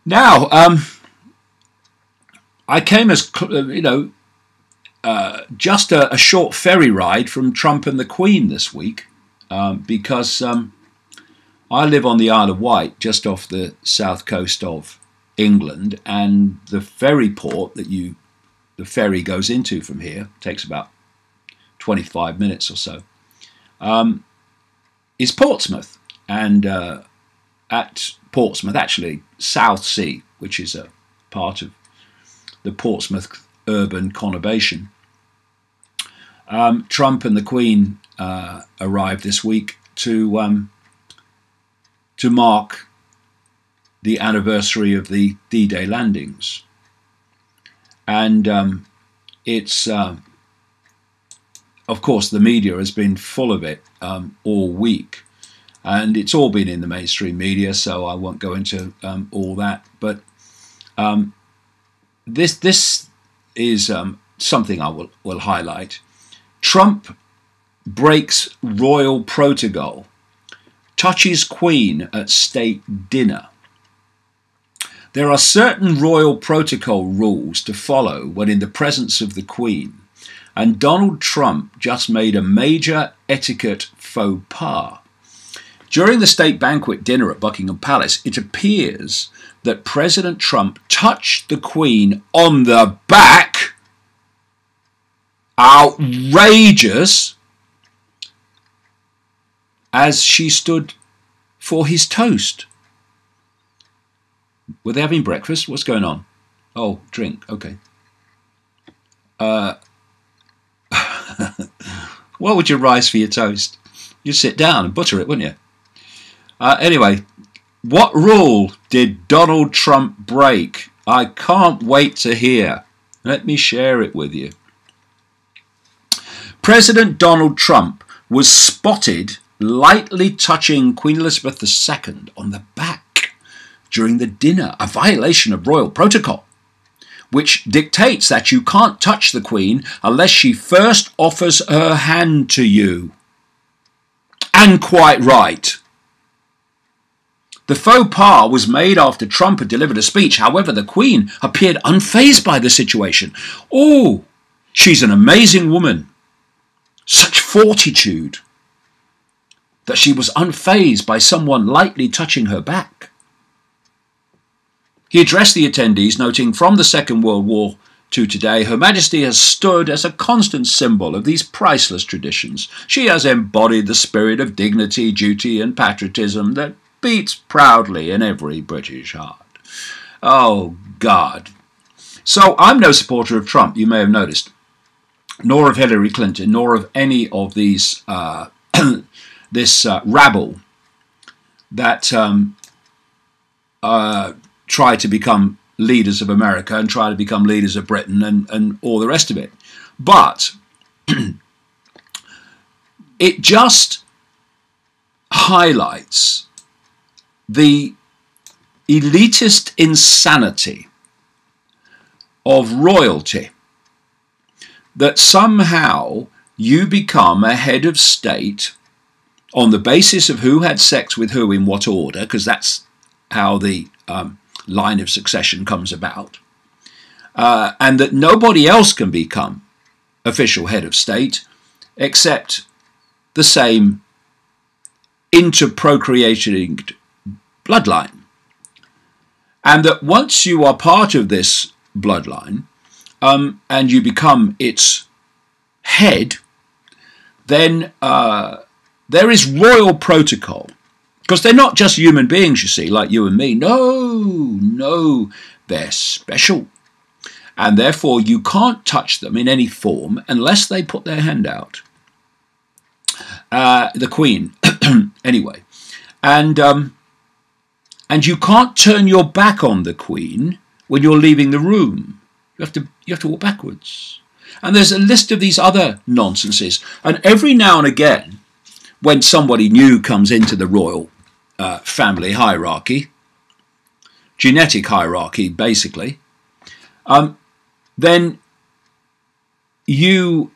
Now, I came as, just a short ferry ride from Trump and the Queen this week, because I live on the Isle of Wight, just off the south coast of England, and the ferry port that the ferry goes into from here takes about 25 minutes or so, is Portsmouth. And at Portsmouth, actually South Sea, which is a part of the Portsmouth urban conurbation, Trump and the Queen arrived this week to mark the anniversary of the D-Day landings. And it's, of course, the media has been full of it all week. And it's all been in the mainstream media, so I won't go into all that. But this is something I will highlight. Trump breaks royal protocol, touches Queen at state dinner. There are certain royal protocol rules to follow when in the presence of the Queen, and Donald Trump just made a major etiquette faux pas. During the state banquet dinner at Buckingham Palace, it appears that President Trump touched the Queen on the back. Outrageous. As she stood for his toast. Were they having breakfast? What's going on? Oh, drink. Okay. What would you rise for your toast? You'd sit down and butter it, wouldn't you? Anyway, what rule did Donald Trump break? I can't wait to hear. Let me share it with you. President Donald Trump was spotted lightly touching Queen Elizabeth II on the back during the dinner, a violation of royal protocol, which dictates that you can't touch the Queen unless she first offers her hand to you. And quite right. The faux pas was made after Trump had delivered a speech. However, the Queen appeared unfazed by the situation. Oh, she's an amazing woman. Such fortitude that she was unfazed by someone lightly touching her back. He addressed the attendees, noting from the Second World War to today, Her Majesty has stood as a constant symbol of these priceless traditions. She has embodied the spirit of dignity, duty and patriotism that beats proudly in every British heart. Oh, God. So I'm no supporter of Trump, you may have noticed, nor of Hillary Clinton, nor of any of these this rabble that try to become leaders of America and try to become leaders of Britain and all the rest of it. But it just highlights the elitist insanity of royalty, that somehow you become a head of state on the basis of who had sex with who in what order, because that's how the line of succession comes about, and that nobody else can become official head of state except the same interprocreating bloodline. And that once you are part of this bloodline and you become its head, then there is royal protocol. Because they're not just human beings, you see, like you and me. No, they're special. And therefore you can't touch them in any form unless they put their hand out. The Queen, anyway. And you can't turn your back on the Queen when you're leaving the room. You have to walk backwards. And there's a list of these other nonsenses. And every now and again, when somebody new comes into the royal family hierarchy, genetic hierarchy basically, then you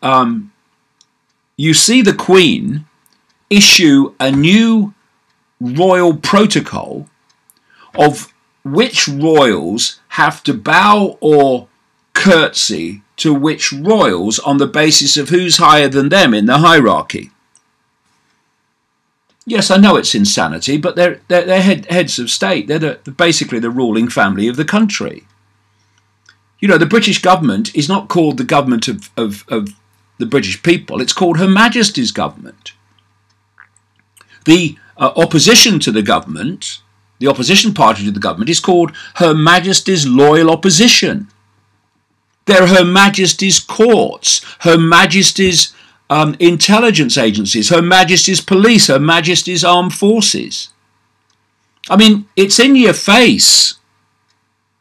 see the Queen issue a new royal protocol of which royals have to bow or curtsy to which royals on the basis of who's higher than them in the hierarchy. Yes, I know it's insanity, but they're heads of state. They're basically the ruling family of the country. You know, the British government is not called the government of the British people. It's called Her Majesty's government. The opposition to the government, the opposition party to the government, is called Her Majesty's Loyal Opposition. They're Her Majesty's courts, Her Majesty's intelligence agencies, Her Majesty's police, Her Majesty's armed forces. I mean, it's in your face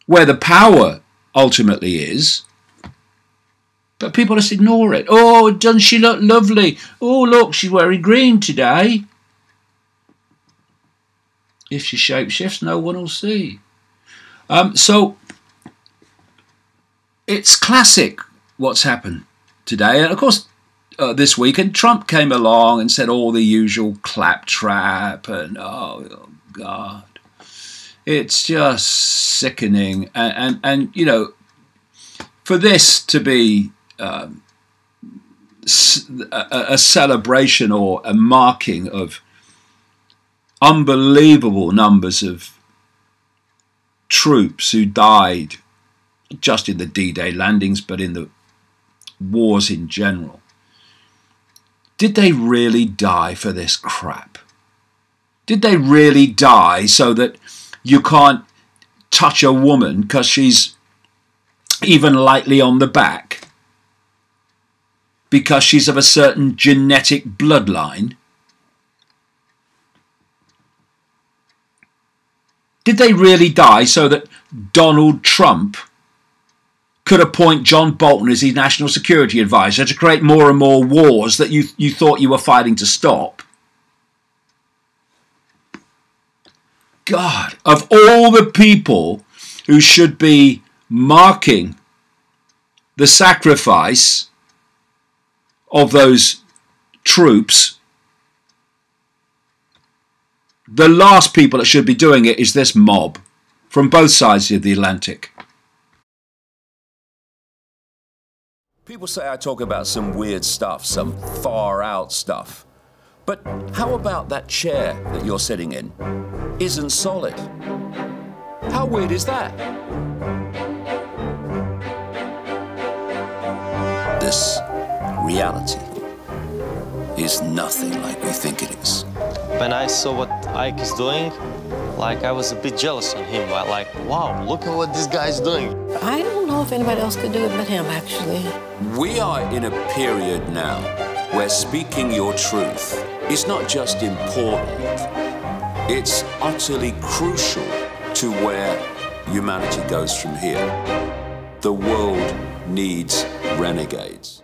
where the power ultimately is, but people just ignore it. Oh, doesn't she look lovely? Oh, look, she's wearing green today. If she shapeshifts, no one will see. So it's classic what's happened today. And of course, this week, and Trump came along and said all the usual claptrap and oh God, it's just sickening. And you know, for this to be a celebration or a marking of unbelievable numbers of troops who died, not just in the D-Day landings, but in the wars in general. Did they really die for this crap? Did they really die so that you can't touch a woman because she's even lightly on the back? Because she's of a certain genetic bloodline? Did they really die so that Donald Trump could appoint John Bolton as his national security advisor to create more and more wars that you thought you were fighting to stop? God, of all the people who should be marking the sacrifice of those troops, the last people that should be doing it is this mob from both sides of the Atlantic. People say I talk about some weird stuff, some far out stuff. But how about that chair that you're sitting in isn't solid? How weird is that? This reality is nothing like we think it is. When I saw what Icke is doing, like I was a bit jealous on him. Like, wow, look at what this guy's doing. I don't know if anybody else could do it but him, actually. We are in a period now where speaking your truth is not just important, it's utterly crucial to where humanity goes from here. The world needs renegades.